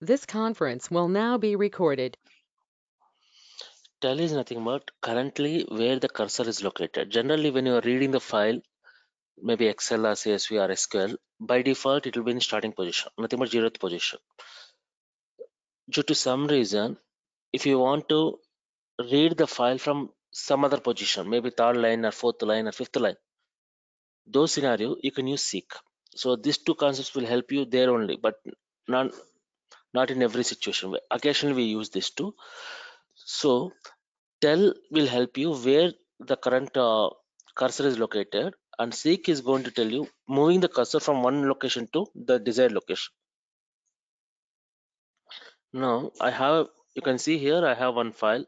This conference will now be recorded. Tell is nothing but currently where the cursor is located. Generally, when you are reading the file, maybe Excel or CSV or SQL, by default it will be in starting position, nothing but 0th position. Due to some reason, if you want to read the file from some other position, maybe third line or fourth line or fifth line, those scenario you can use seek. So these two concepts will help you there only, but not not in every situation. Occasionally we use this too. So tell will help you where the current cursor is located, and seek is going to tell you moving the cursor from one location to the desired location. Now I have, you can see here I have one file.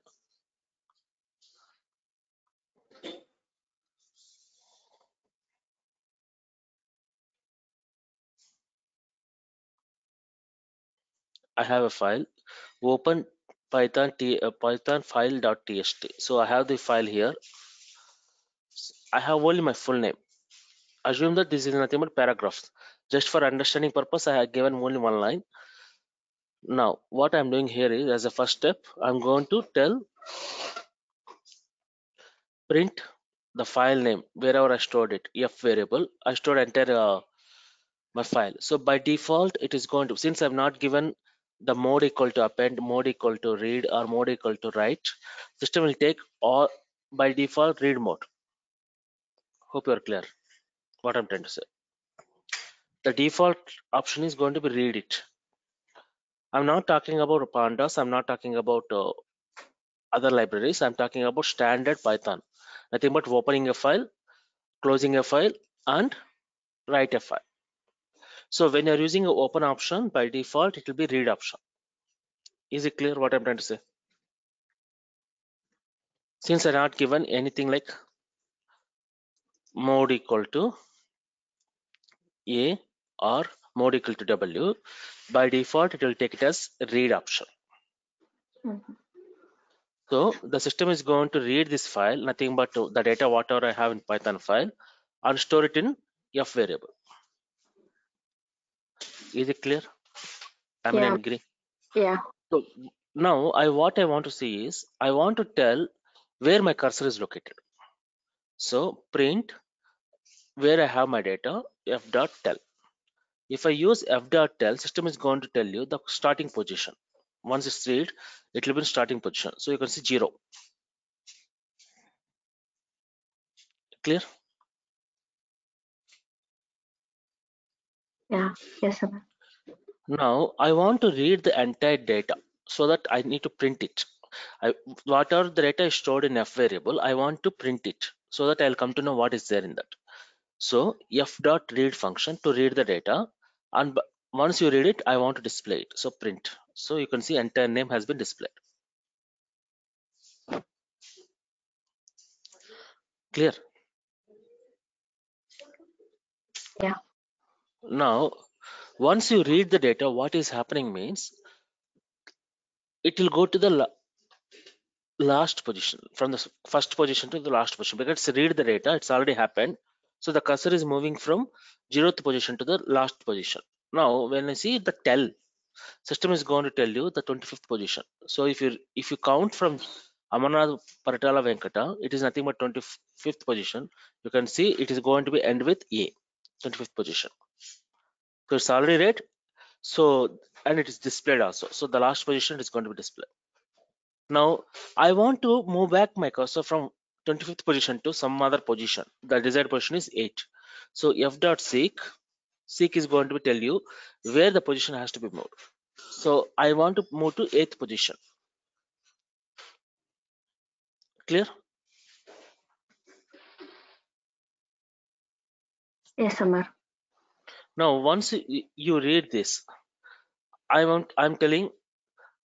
I have a file open python file.txt. So I have the file here. I have only my full name. Assume that this is nothing but paragraphs. Just for understanding purpose, I have given only one line. Now what I'm doing here is, as a first step, I'm going to tell print the file name wherever I stored it, f variable. I stored entire my file. So by default, it is going to, since I've not given the mode equal to append, mode equal to read, or mode equal to write, system will take all by default read mode. Hope you're clear what I'm trying to say. The default option is going to be read it. I'm not talking about pandas. I'm not talking about other libraries. I'm talking about standard Python. Nothing but opening a file, closing a file, and write a file. So when you're using an open option, by default, it will be read option. Is it clear what I'm trying to say? Since I'm not given anything like mode equal to A or mode equal to W, by default, it will take it as read option. Mhm. So the system is going to read this file, nothing but the data whatever I have in Python file, and store it in F variable. Is it clear? I mean, Yeah, I'm agree. yeah, So now what I want to see is I want to tell where my cursor is located. So print where I have my data f dot tell. If I use f dot tell, system is going to tell you the starting position. Once it's read, it will be in starting position. So you can see 0. Clear? yeah, yes, sir. Now I want to read the entire data, so that I need to print it. Whatever the data is stored in f variable, I want to print it so that I'll come to know what is there in that. So f dot read function to read the data, and once you read it, I want to display it. So print. So you can see entire name has been displayed. Clear? Yeah, Now once you read the data, what is happening means it will go to the last position, from the first position to the last position, because it's read the data, it's already happened. So the cursor is moving from 0th position to the last position. Now when I see the tell, system is going to tell you the 25th position. So if you count from Amarnath Paratala Venkata, it is nothing but 25th position. You can see it is going to be end with A, 25th position. So it's already read. So and it is displayed also. So the last position is going to be displayed. Now I want to move back my cursor from 25th position to some other position. The desired position is 8. So f dot seek is going to tell you where the position has to be moved. So I want to move to 8th position. Clear? yes, Samar. Now once you read this, I'm telling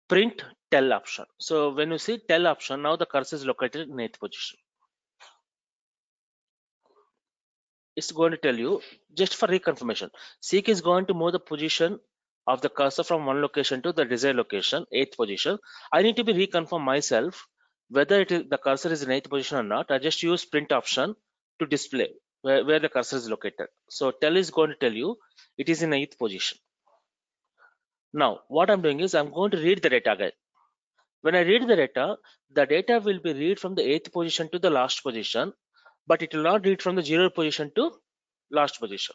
print tell option. So when you see tell option, now the cursor is located in 8th position. It's going to tell you, just for reconfirmation, seek is going to move the position of the cursor from one location to the desired location, 8th position. I need to be reconfirm myself whether the cursor is in 8th position or not. I just use print option to display where the cursor is located. So tell is going to tell you it is in 8th position. Now, what I'm doing is I'm going to read the data again. When I read the data will be read from the 8th position to the last position, but it will not read from the 0th position to last position.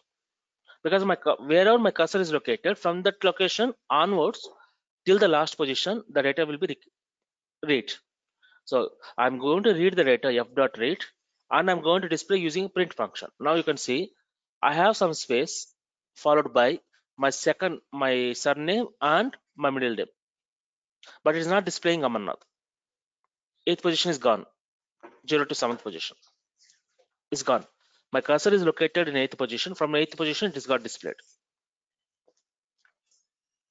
Because wherever my cursor is located, from that location onwards till the last position, the data will be read. So I'm going to read the data f.read, and I'm going to display using print function. Now you can see I have some space followed by my surname and my middle name, but it's not displaying Amarnath. 8th position is gone. 0 to 7th position is gone. My cursor is located in 8th position. From 8th position, it is got displayed.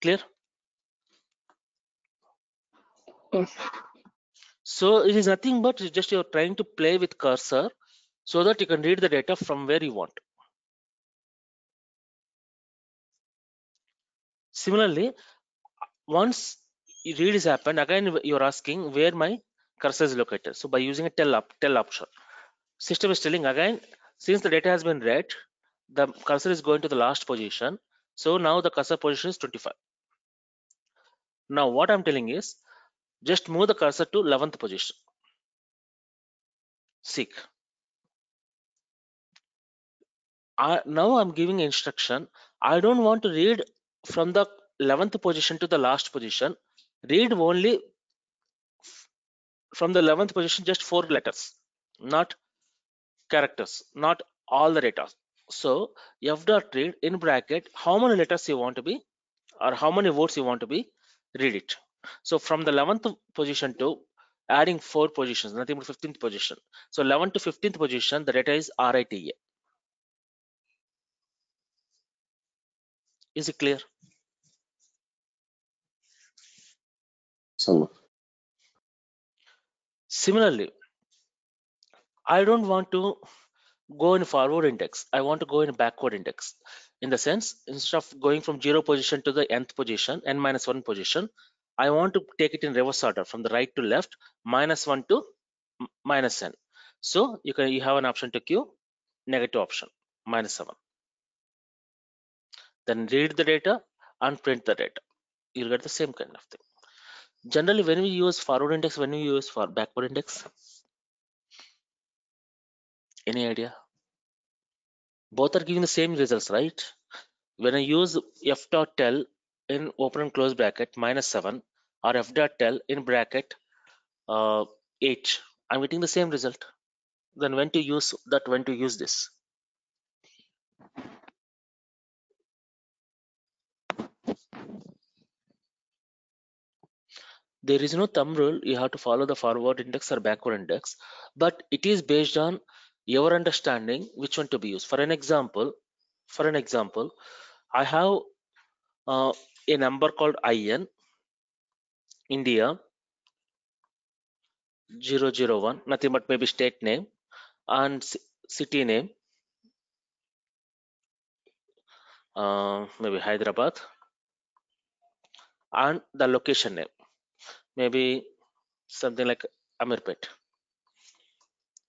Clear? Yes. So it is nothing but just you're trying to play with cursor so that you can read the data from where you want. Similarly, once read is happened, again you're asking where my cursor is located. So by using a tell option, system is telling again, since the data has been read, the cursor is going to the last position. So now the cursor position is 25. Now what I'm telling is just move the cursor to 11th position. Seek. Now I'm giving instruction. I don't want to read from the 11th position to the last position. Read only from the 11th position, just 4 letters, not characters, not all the data. So f.read in bracket, how many letters you want to be, or how many words you want to be, read it. So from the 11th position to adding 4 positions, nothing but 15th position. So 11th to 15th position, the data is RITA. Is it clear? Similarly, I don't want to go in forward index. I want to go in backward index. In the sense, instead of going from 0 position to the nth position, n-1 position, I want to take it in reverse order from the right to left, -1 to -n. So you have an option to Q, negative option, -7. Then read the data and print the data. You'll get the same kind of thing. Generally, when we use forward index, when we use for backward index, any idea? Both are giving the same results, right? When I use f.tell in open and close bracket -7 or f.tell in bracket 8, I'm getting the same result. Then when to use that, when to use this? There is no thumb rule. You have to follow the forward index or backward index, but it is based on your understanding which one to be used. For an example, I have a number called IN India 001, nothing but maybe state name and city name, maybe Hyderabad, and the location name, maybe something like Amirpet.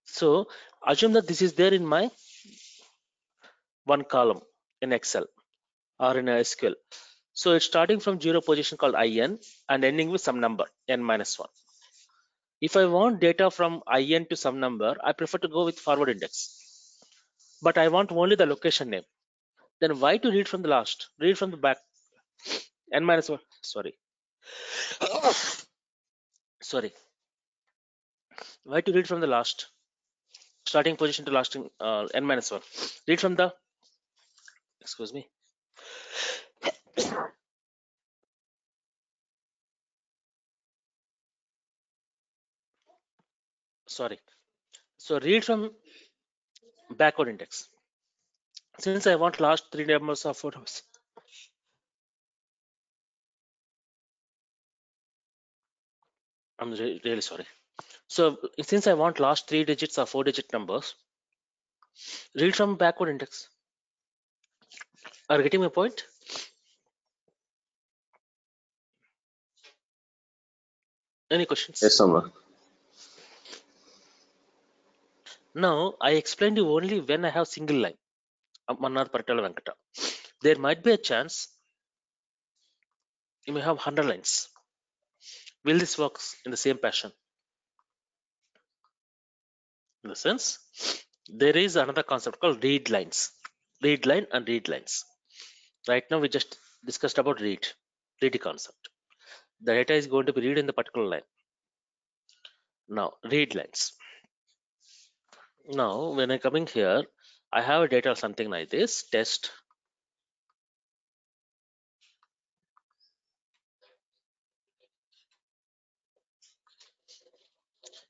So assume that this is there in my one column in Excel or in a SQL. So it's starting from 0 position called IN and ending with some number n-1. If I want data from IN to some number, I prefer to go with forward index. But I want only the location name. Then why to read from the last? Read from the back. n-1. Sorry. Sorry. Why to read from the last? Starting position to last n-1. Read from the, excuse me. Sorry. So read from backward index. Since I want last 3 numbers of photos, I'm really sorry. So since I want last 3 digits or 4-digit numbers, read from backward index. Are you getting my point? Any questions? Yes, Samar. Now I explained you only when I have single line. Mannar Paratala Venkata. There might be a chance You may have 100 lines. Will this work in the same fashion? In the sense, there is another concept called read lines. Read line and read lines. Right now we just discussed about read concept. The data is going to be read in the particular line. Now read lines. Now when I coming here, I have a data something like this test.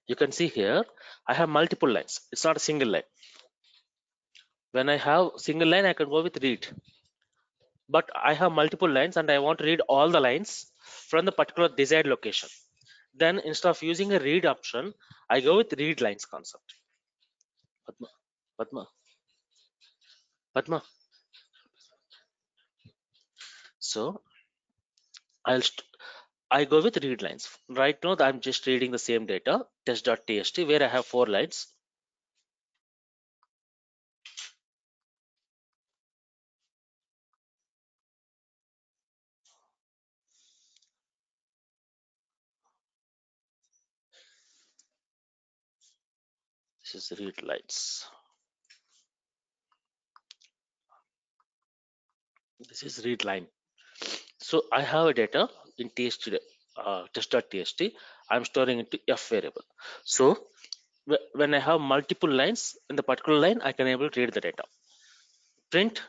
You can see here I have multiple lines. It's not a single line. When I have single line, I can go with read. But I have multiple lines and I want to read all the lines from the particular desired location. Then instead of using a read option, I go with read lines concept. Padma, Padma, Padma. So I go with read lines. Right now I'm just reading the same data test.txt where I have 4 lines. This is read lines. This is read line. So I have a data in tst test.txt. I'm storing into f variable. So when I have multiple lines in the particular line, I can able to read the data. Print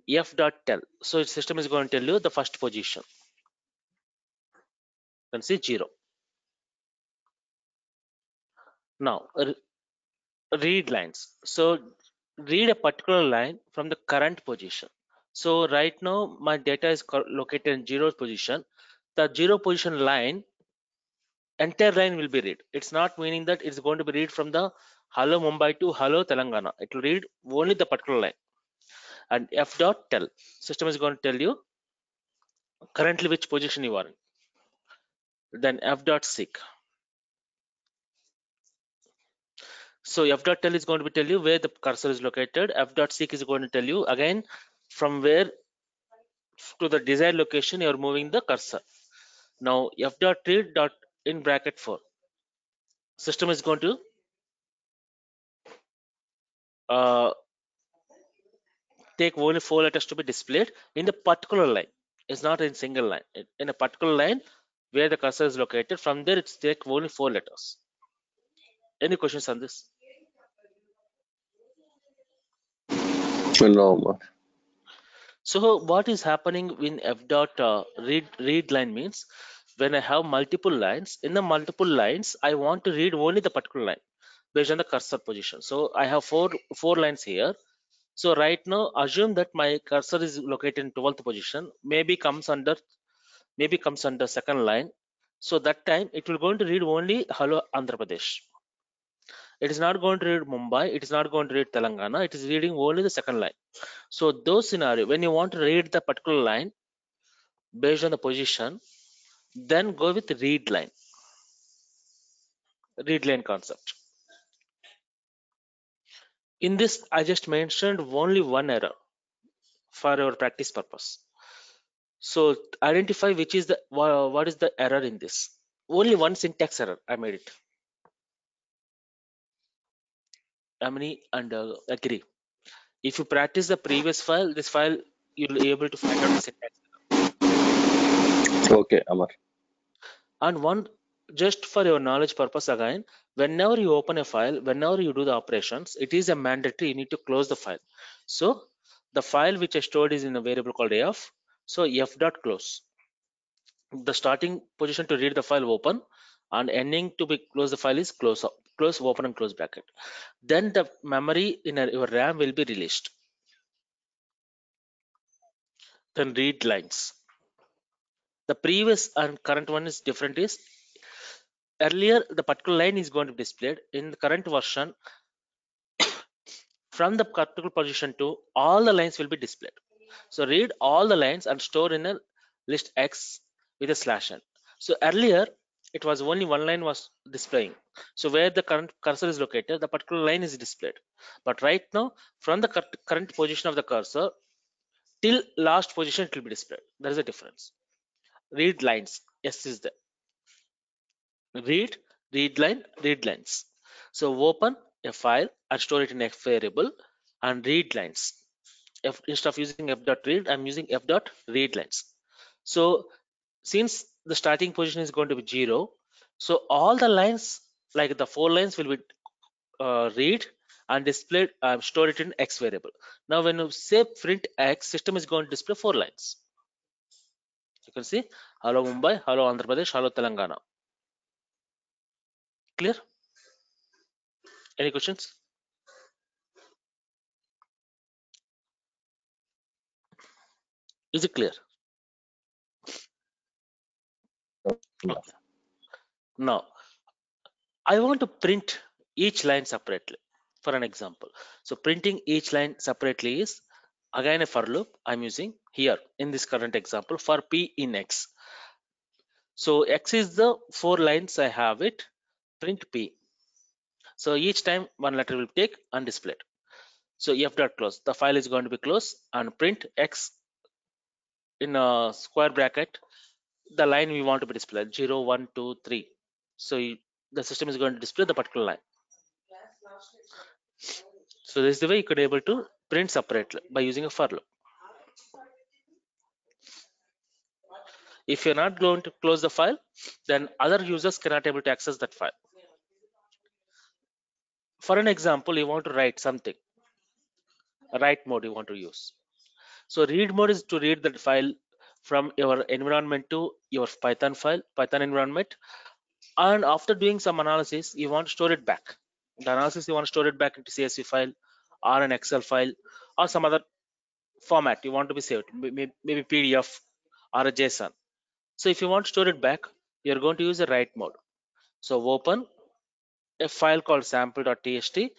f.tell. So its system is going to tell you the first position. You can see 0. Now read lines. So read a particular line from the current position. So right now my data is located in 0 position. The 0 position line, entire line will be read. It's not meaning that it's going to be read from the hello Mumbai to hello Telangana. It will read only the particular line. And f.tell system is going to tell you currently which position you are in. Then f.seek. So f.tell is going to be tell you where the cursor is located. F.seek is going to tell you again from where to the desired location you are moving the cursor. Now f.read in bracket 4. System is going to take only 4 letters to be displayed in the particular line. It's not in single line. In a particular line where the cursor is located, from there it's take only 4 letters. Any questions on this? No, Amar. So what is happening in read line means when I have multiple lines, in the multiple lines I want to read only the particular line based on the cursor position. So I have four lines here. So right now assume that my cursor is located in 12th position, maybe comes under second line. So that time it will going to read only hello Andhra Pradesh. It is not going to read Mumbai, it is not going to read Telangana, it is reading only the second line. So those scenario when you want to read the particular line based on the position, then go with read line concept. In this I just mentioned only one error for our practice purpose. So identify which is the what is the error in this. Only one syntax error I made it. Amini and agree. If you practice the previous file, this file you'll be able to find out the syntax. Okay, Amar. And one, just for your knowledge purpose again, whenever you open a file, whenever you do the operations, it is a mandatory you need to close the file. So the file which I stored is in a variable called f. So f.close. The starting position to read the file open and ending to be close the file is close open and close bracket. Then the memory in your RAM will be released. Then read lines. The previous and current one is different is earlier the particular line is going to be displayed. In the current version, from the particular position to all the lines will be displayed. So read all the lines and store in a list X with a /n. So earlier it was only one line was displaying. So where the current cursor is located, the particular line is displayed. But right now, from the current position of the cursor till last position, it will be displayed. There is a difference. read lines. S is the read line, read lines. So open a file and store it in F variable and read lines. Instead of using f.read, I'm using f.read lines. So since the starting position is going to be 0, so all the lines, like the 4 lines, will be read and displayed, store it in X variable. Now when you say print X, system is going to display 4 lines. You can see hello Mumbai, hello Andhra Pradesh, hello Telangana. Clear? Any questions? Is it clear? Okay. Now I want to print each line separately. For an example, so printing each line separately is again a for loop I'm using here in this current example for P in X. So X is the 4 lines I have it, print P. So each time one letter will take and display it. So f.close, the file is going to be closed and print X in a square bracket, the line we want to be displayed 0, 1, 2, 3. So the system is going to display the particular line. So this is the way you could able to print separately by using a for loop. If you're not going to close the file, then other users cannot able to access that file. For an example, you want to write something, a write mode you want to use. So read mode is to read that file from your environment to your Python file, Python environment. And after doing some analysis, you want to store it back. The analysis you want to store it back into CSV file or an Excel file or some other format you want to be saved, maybe PDF or a JSON. So if you want to store it back, you're going to use a write mode. So open a file called sample.txt,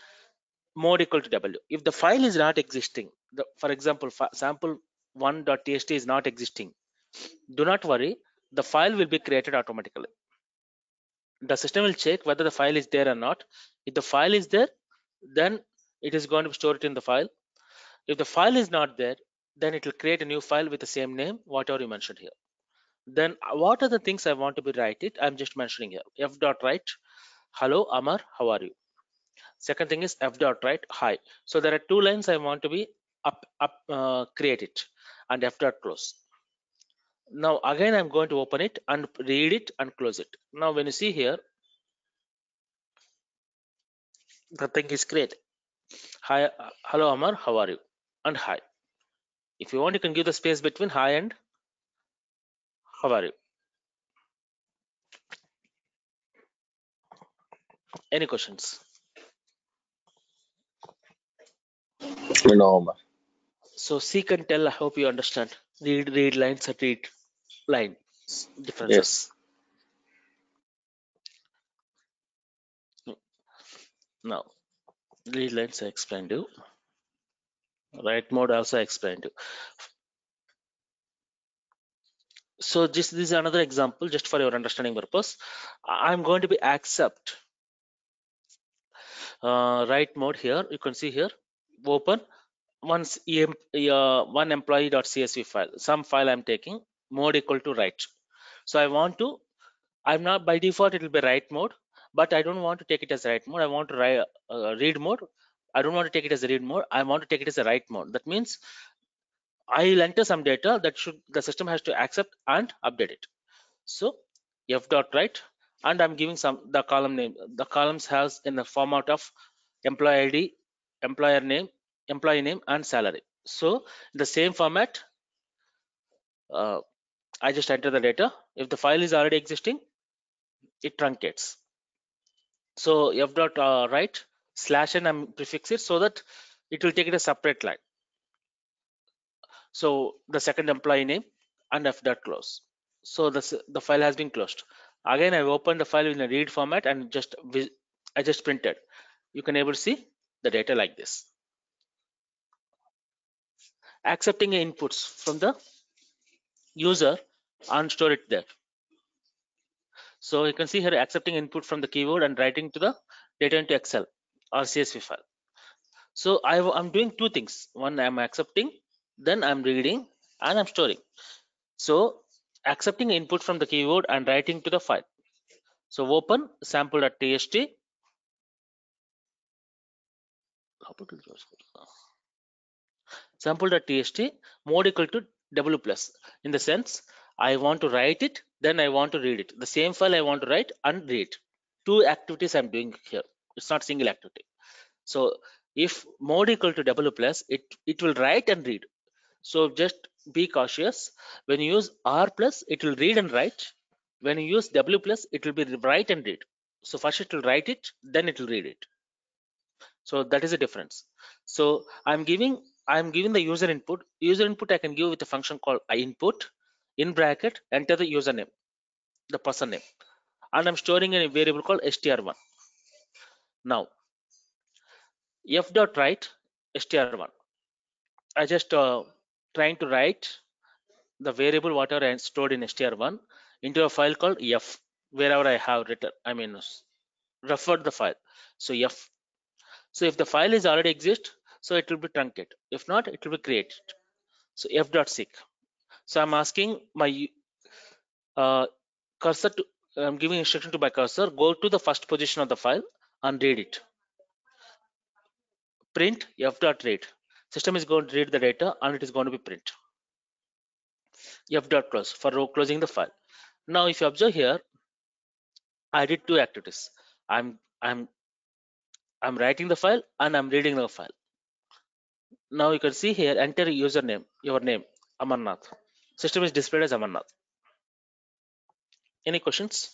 mode equal to W. If the file is not existing, for example, sample1.txt is not existing, do not worry, the file will be created automatically. The system will check whether the file is there or not. If the file is there, then it is going to store it in the file. If the file is not there, then it will create a new file with the same name, whatever you mentioned here. Then what are the things I want to be write it? I'm just mentioning here. F.write, hello Amar, how are you? Second thing is f.write, hi. So there are 2 lines I want to be create it, and f.close. Now again I'm going to open it and read it and close it. Now when you see here, the thing is created. Hi, hello Amar, how are you? And hi. If you want, you can give the space between hi and how are you. Any questions? No, Omar. So seek and tell, I hope you understand. Read lines and read line differences. Yes. Now read lines I explained you. Write mode also I explained you. So this is another example just for your understanding purpose. I'm going to be accept write mode here. You can see here, open one employee.csv file, some file I'm taking, mode equal to write. So I want to, I'm not, by default it will be write mode, but I don't want to take it as write mode. I want to write read mode. I don't want to take it as a read mode. I want to take it as a write mode. That means I'll enter some data that the system has to accept and update it. So f.write, and I'm giving the column name. The columns has in the format of employee ID, employer name, employee name, and salary. So the same format, I just enter the data. If the file is already existing, it truncates. So f.write /n I'm prefix it so that it will take it a separate line. So the second employee name and f.close. So the file has been closed. Again, I opened the file in a read format and I just printed. You can able to see the data like this. Accepting inputs from the user and store it there. So you can see here accepting input from the keyboard and writing to the data into Excel or CSV file. So I'm doing 2 things. One, I'm accepting, then I'm reading and I'm storing. So accepting input from the keyboard and writing to the file. So open sample.txt. Sample.txt mode equal to W plus, in the sense I want to write it, then I want to read it. The same file I want to write and read. Two activities I'm doing here. It's not single activity. So if mode equal to W plus, it will write and read. So just be cautious. When you use R plus, it will read and write. When you use W plus, it will be write and read. So first it will write it, then it will read it. So that is the difference. So I'm giving the user input. User input I can give with a function called input, in bracket enter the username, the person name, and I'm storing in a variable called str1. Now f dot write str1. I just trying to write the variable whatever I stored in str1 into a file called f, wherever I have written, I mean referred the file. So f. So if the file is already exist, so it will be truncate. If not, it will be created. So f dot seek. So I'm asking my cursor to, I'm giving instruction to my cursor, go to the first position of the file and read it. Print f dot read. System is going to read the data and it is going to be print. F dot close for closing the file. Now if you observe here, I did two activities. I'm writing the file and I'm reading the file. Now you can see here, enter username, your name, Amarnath. System is displayed as Amarnath. Any questions?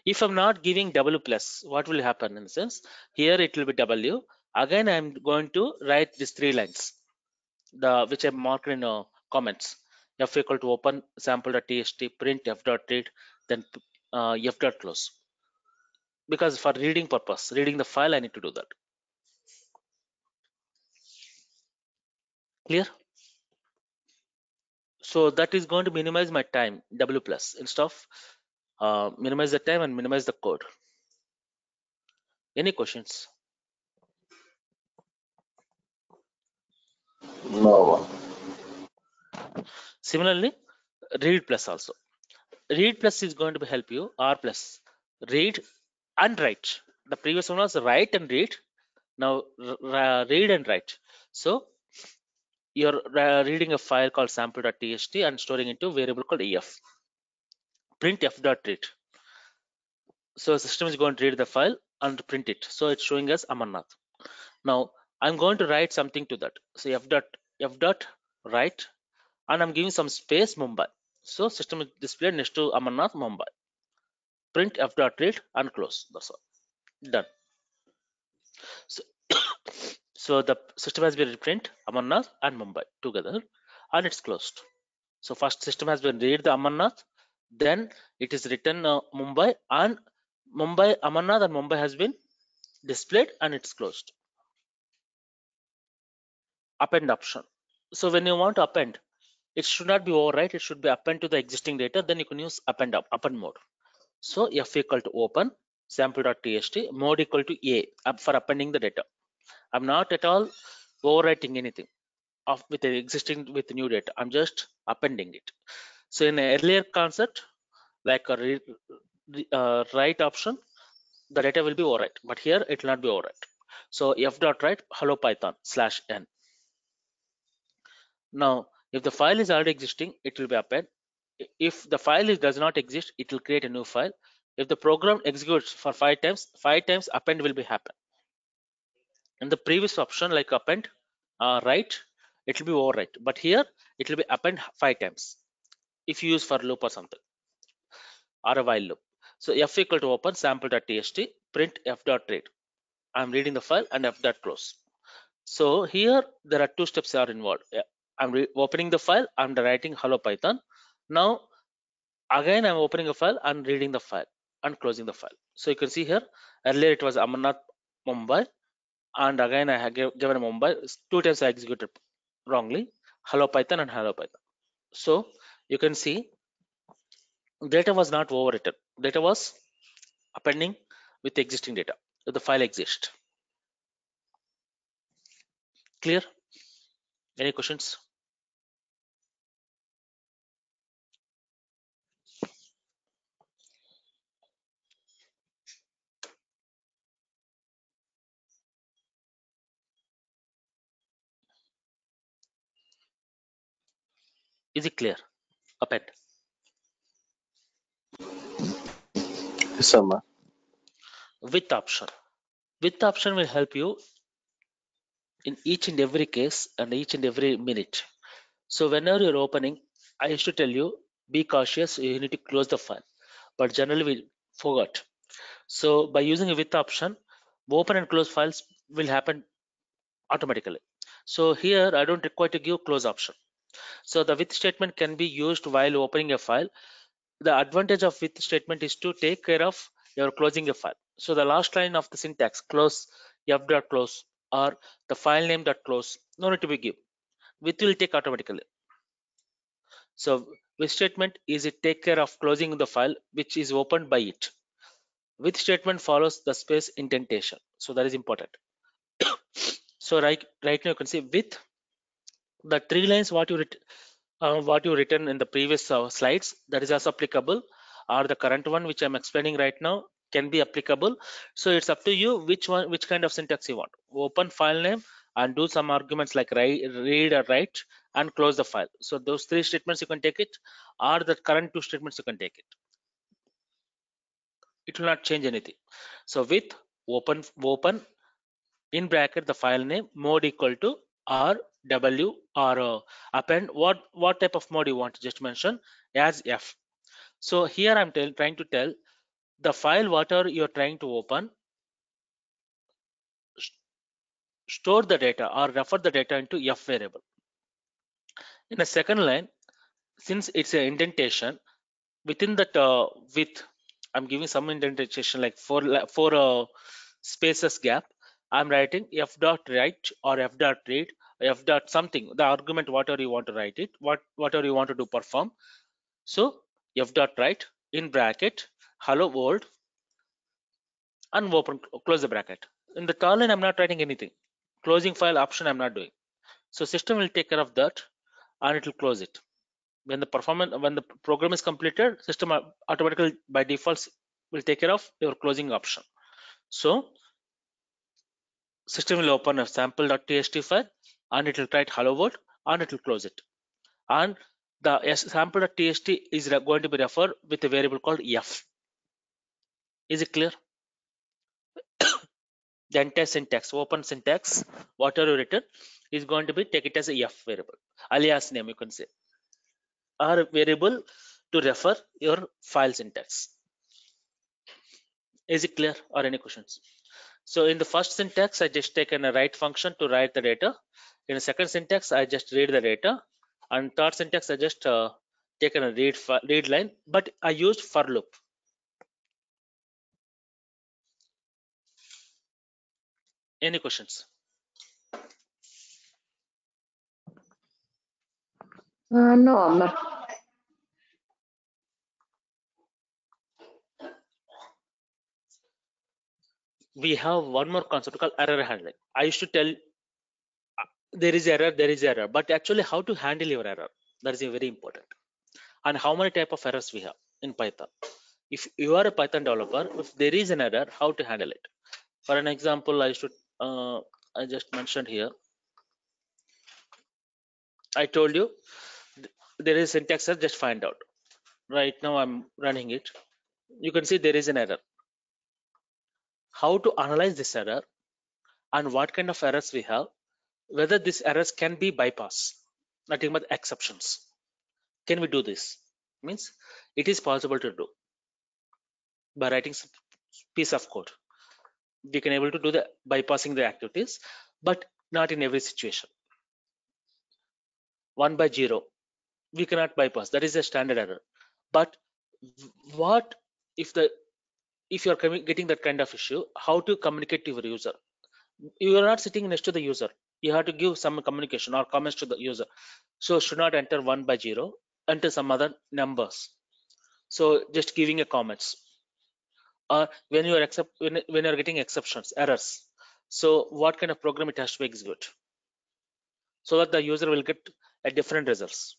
If I'm not giving W plus, what will happen in the sense? Here it will be W. Again, I'm going to write these 3 lines, which I marked in comments. F equal to open sample.txt, print f dot read, then f dot close. Because for reading purpose, reading the file, I need to do that. Clear? So that is going to minimize my time, W plus, instead of minimize the time and minimize the code. Any questions? No. Similarly, read plus also. Read plus is going to help you. R plus, read and write. The previous one was write and read. Now read and write. So you're reading a file called sample.txt and storing into a variable called ef. Print f.read. So system is going to read the file and print it. So it's showing us Amarnath. Now I'm going to write something to that. So f.write, and I'm giving some space Mumbai. So system is displayed next to Amarnath Mumbai. Print f.read and close. That's all. Done. So, so the system has been print Amarnath and Mumbai together, and it's closed. So first system has been read the Amarnath, then it is written Mumbai, and Mumbai, Amarnath and Mumbai has been displayed and it's closed. Append option. So when you want to append, it should not be overwrite, it should be append to the existing data, then you can use append mode. So f equal to open sample.txt, mode equal to a for appending the data. I'm not at all overwriting anything of with the existing with new data. I'm just appending it. So in an earlier concept, like a write option, the data will be overwrite, but here it will not be overwrite. So f.write hello python /n. Now if the file is already existing, it will be append. If the file does not exist, it will create a new file. If the program executes for 5 times append will be happen. In the previous option like append write, it will be overwrite, but here it will be append 5 times if you use for loop or something, or a while loop. So f equal to open sample.txt, print f.read. I'm reading the file and f dot close. So here there are 2 steps are involved. I'm opening the file and writing hello python. Now again I'm opening a file and reading the file and closing the file. So you can see here earlier it was Amarnath Mumbai, and again I have given a Mumbai. 2 times I executed wrongly, hello python and hello python. So you can see data was not overwritten, data was appending with existing data if the file exists. Clear? Any questions? Is it clear? Append. Yes, sir. With option. With option will help you in each and every case and each and every minute. So whenever you're opening, I used to tell you, be cautious, you need to close the file. But generally we forgot. So by using a with option, open and close files will happen automatically. So here I don't require to give close option. So the with statement can be used while opening a file. The advantage of with statement is to take care of your closing a file. So the last line of the syntax, close f.close or the file name dot close, no need to be give. With will take automatically. So with statement is it take care of closing the file which is opened by it. With statement follows the space indentation. So that is important. So right now you can see with the 3 lines what you written in the previous slides, that is also applicable, or the current one which I'm explaining right now can be applicable. So it's up to you which kind of syntax you want. Open file name and do some arguments like read or write and close the file. So those 3 statements you can take it, or the current 2 statements you can take it. It will not change anything. So with open in bracket the file name mode equal to r w or append what type of mode you want to just mention as f. So here I'm trying to tell the file whatever you're trying to open, store the data or refer the data into f variable. In the second line, since it's an indentation, within that with I'm giving some indentation like four spaces gap. I'm writing f dot write or f dot read, f dot something, the argument whatever you want to write it, whatever you want to do perform. So f dot write in bracket hello world and open close the bracket. In the third line I'm not writing anything. Closing file option I'm not doing. So system will take care of that and it will close it. When the program is completed, system automatically by default will take care of your closing option. So system will open a sample.txt file and it will write hello world and it will close it. And the sample.txt is going to be referred with a variable called f. Is it clear? The entire syntax, open syntax, whatever you written is going to be take it as a f variable, alias name you can say, or variable to refer your file syntax. Is it clear or any questions? So in the first syntax, I just taken a write function to write the data. In the second syntax, I just read the data. And third syntax, I just taken a read line, but I used for loop. Any questions? No, Amar. We have one more concept called error handling. I used to tell there is error, but actually how to handle your error, that is very important. And how many type of errors we have in Python. If you are a Python developer, if there is an error, how to handle it. For an example, I just mentioned here. I told you there is syntax error, just find out. Right now I'm running it. You can see there is an error. How to analyze this error and what kind of errors we have, whether these errors can be bypassed, nothing but exceptions. Can we do this? Means it is possible to do by writing some piece of code. We can able to do the bypassing the activities, but not in every situation. 1/0 we cannot bypass, that is a standard error. But what if you are getting that kind of issue, how to communicate to your user? You are not sitting next to the user, you have to give some communication or comments to the user. So should not enter 1/0, enter some other numbers. So just giving a comments, or when you are when you are getting exceptions, errors, so what kind of program it has to execute so that the user will get a different results.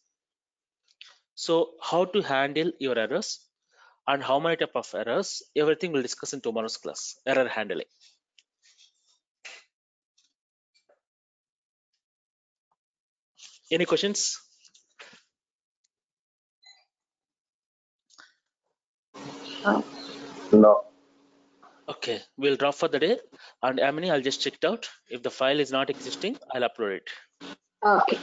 So how to handle your errors and how many type of errors, everything we'll discuss in tomorrow's class, error handling. Any questions? No. Okay, we'll drop for the day. And Amini, I'll just check it out. If the file is not existing, I'll upload it. Okay.